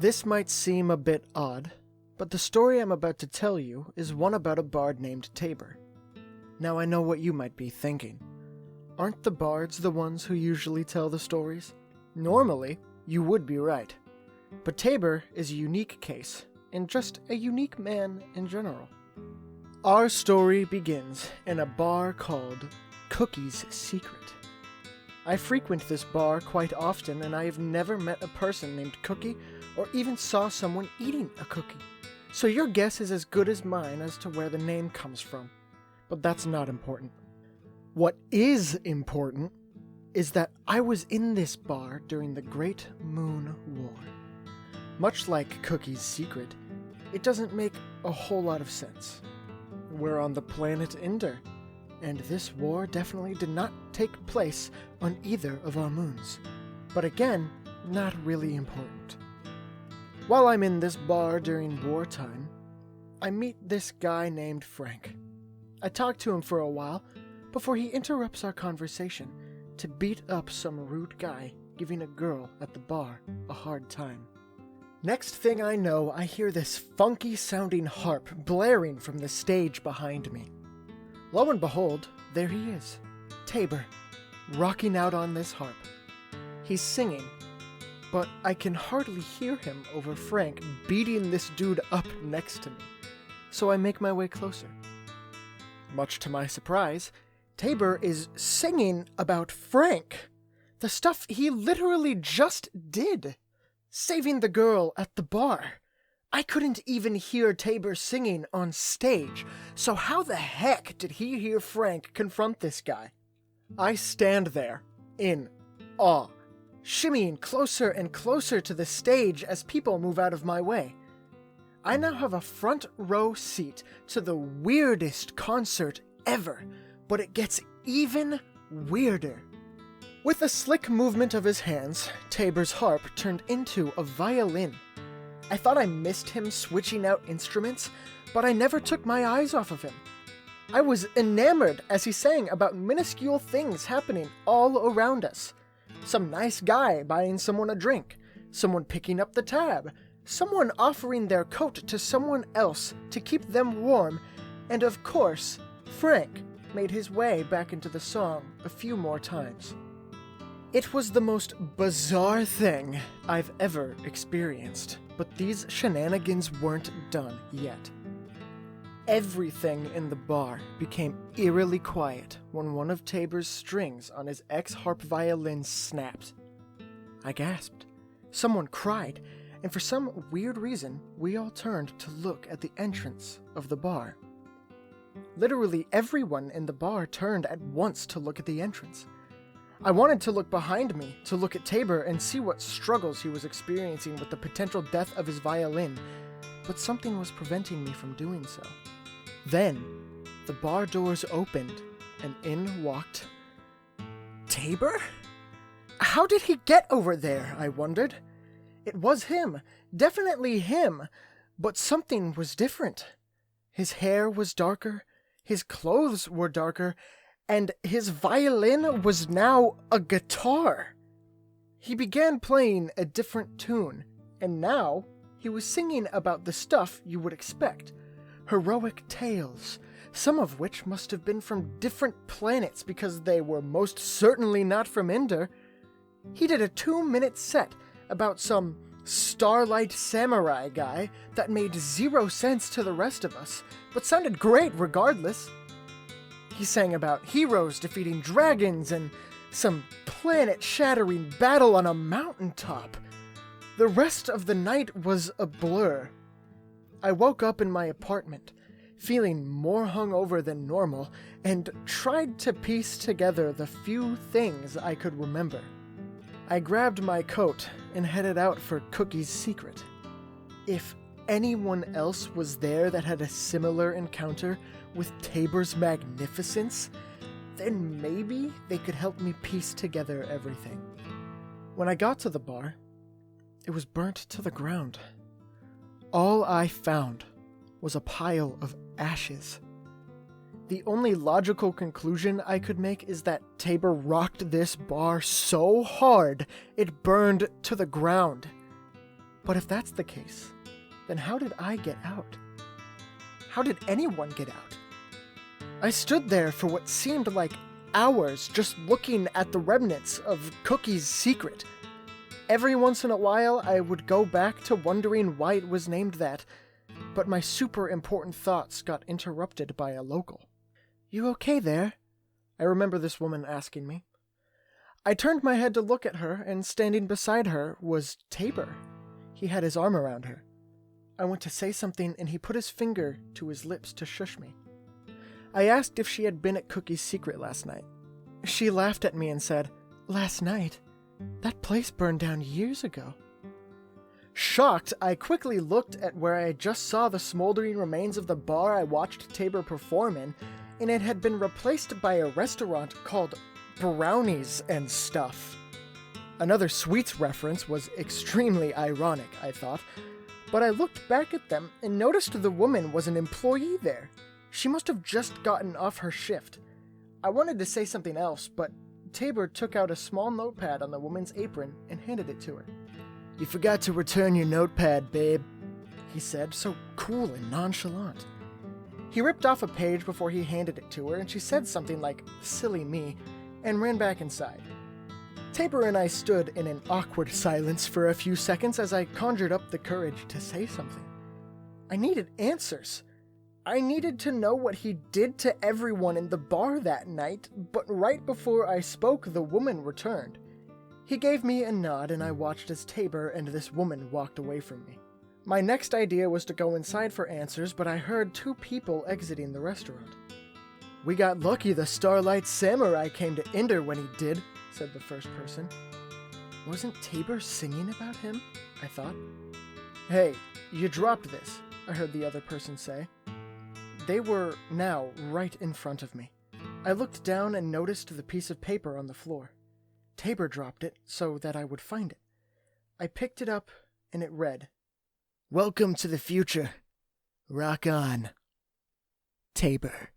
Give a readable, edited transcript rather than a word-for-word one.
This might seem a bit odd, but the story I'm about to tell you is one about a bard named Tabor. Now I know what you might be thinking. Aren't the bards the ones who usually tell the stories? Normally, you would be right. But Tabor is a unique case, and just a unique man in general. Our story begins in a bar called Cookie's Secret. I frequent this bar quite often, and I have never met a person named Cookie or even saw someone eating a cookie. So your guess is as good as mine as to where the name comes from. But that's not important. What is important is that I was in this bar during the Great Moon War. Much like Cookie's Secret, it doesn't make a whole lot of sense. We're on the planet Ender, and this war definitely did not take place on either of our moons. But again, not really important. While I'm in this bar during wartime, I meet this guy named Frank. I talk to him for a while before he interrupts our conversation to beat up some rude guy giving a girl at the bar a hard time. Next thing I know, I hear this funky-sounding harp blaring from the stage behind me. Lo and behold, there he is, Tabor, rocking out on this harp. He's singing, but I can hardly hear him over Frank beating this dude up next to me, so I make my way closer. Much to my surprise, Tabor is singing about Frank, the stuff he literally just did. Saving the girl at the bar. I couldn't even hear Tabor singing on stage, so how the heck did he hear Frank confront this guy? I stand there, in awe, shimmying closer and closer to the stage as people move out of my way. I now have a front row seat to the weirdest concert ever, but it gets even weirder. With a slick movement of his hands, Tabor's harp turned into a violin. I thought I missed him switching out instruments, but I never took my eyes off of him. I was enamored as he sang about minuscule things happening all around us. Some nice guy buying someone a drink, someone picking up the tab, someone offering their coat to someone else to keep them warm, and of course, Frank made his way back into the song a few more times. It was the most bizarre thing I've ever experienced, but these shenanigans weren't done yet. Everything in the bar became eerily quiet when one of Tabor's strings on his ex-harp violin snapped. I gasped. Someone cried, and for some weird reason, we all turned to look at the entrance of the bar. Literally everyone in the bar turned at once to look at the entrance. I wanted to look behind me, to look at Tabor and see what struggles he was experiencing with the potential death of his violin, but something was preventing me from doing so. Then, the bar doors opened, and in walked Tabor? How did he get over there, I wondered. It was him, definitely him, but something was different. His hair was darker, his clothes were darker, and his violin was now a guitar. He began playing a different tune, and now he was singing about the stuff you would expect. Heroic tales, some of which must have been from different planets because they were most certainly not from Ender. He did a 2-minute set about some starlight samurai guy that made zero sense to the rest of us, but sounded great regardless. He sang about heroes defeating dragons and some planet-shattering battle on a mountaintop. The rest of the night was a blur. I woke up in my apartment, feeling more hungover than normal, and tried to piece together the few things I could remember. I grabbed my coat and headed out for Cookie's Secret. If anyone else was there that had a similar encounter with Tabor's magnificence, then maybe they could help me piece together everything. When I got to the bar, it was burnt to the ground. All I found was a pile of ashes. The only logical conclusion I could make is that Tabor rocked this bar so hard it burned to the ground. But if that's the case, then how did I get out? How did anyone get out? I stood there for what seemed like hours just looking at the remnants of Cookie's secret. Every once in a while, I would go back to wondering why it was named that, but my super important thoughts got interrupted by a local. "You okay there?" I remember this woman asking me. I turned my head to look at her, and standing beside her was Tabor. He had his arm around her. I went to say something, and he put his finger to his lips to shush me. I asked if she had been at Cookie's secret last night. She laughed at me and said, "Last night? That place burned down years ago." Shocked, I quickly looked at where I just saw the smoldering remains of the bar I watched Tabor perform in, and it had been replaced by a restaurant called Brownies and Stuff. Another sweets reference was extremely ironic, I thought, but I looked back at them and noticed the woman was an employee there. She must have just gotten off her shift. I wanted to say something else, but Tabor took out a small notepad on the woman's apron and handed it to her. "You forgot to return your notepad, babe," he said, so cool and nonchalant. He ripped off a page before he handed it to her, and she said something like, "Silly me," and ran back inside. Tabor and I stood in an awkward silence for a few seconds as I conjured up the courage to say something. I needed answers. I needed to know what he did to everyone in the bar that night, but right before I spoke, the woman returned. He gave me a nod, and I watched as Tabor and this woman walked away from me. My next idea was to go inside for answers, but I heard two people exiting the restaurant. "We got lucky the Starlight Samurai came to Ender when he did," said the first person. Wasn't Tabor singing about him? I thought. "Hey, you dropped this," I heard the other person say. They were now right in front of me. I looked down and noticed the piece of paper on the floor. Tabor dropped it so that I would find it. I picked it up, and it read, "Welcome to the future. Rock on. Tabor."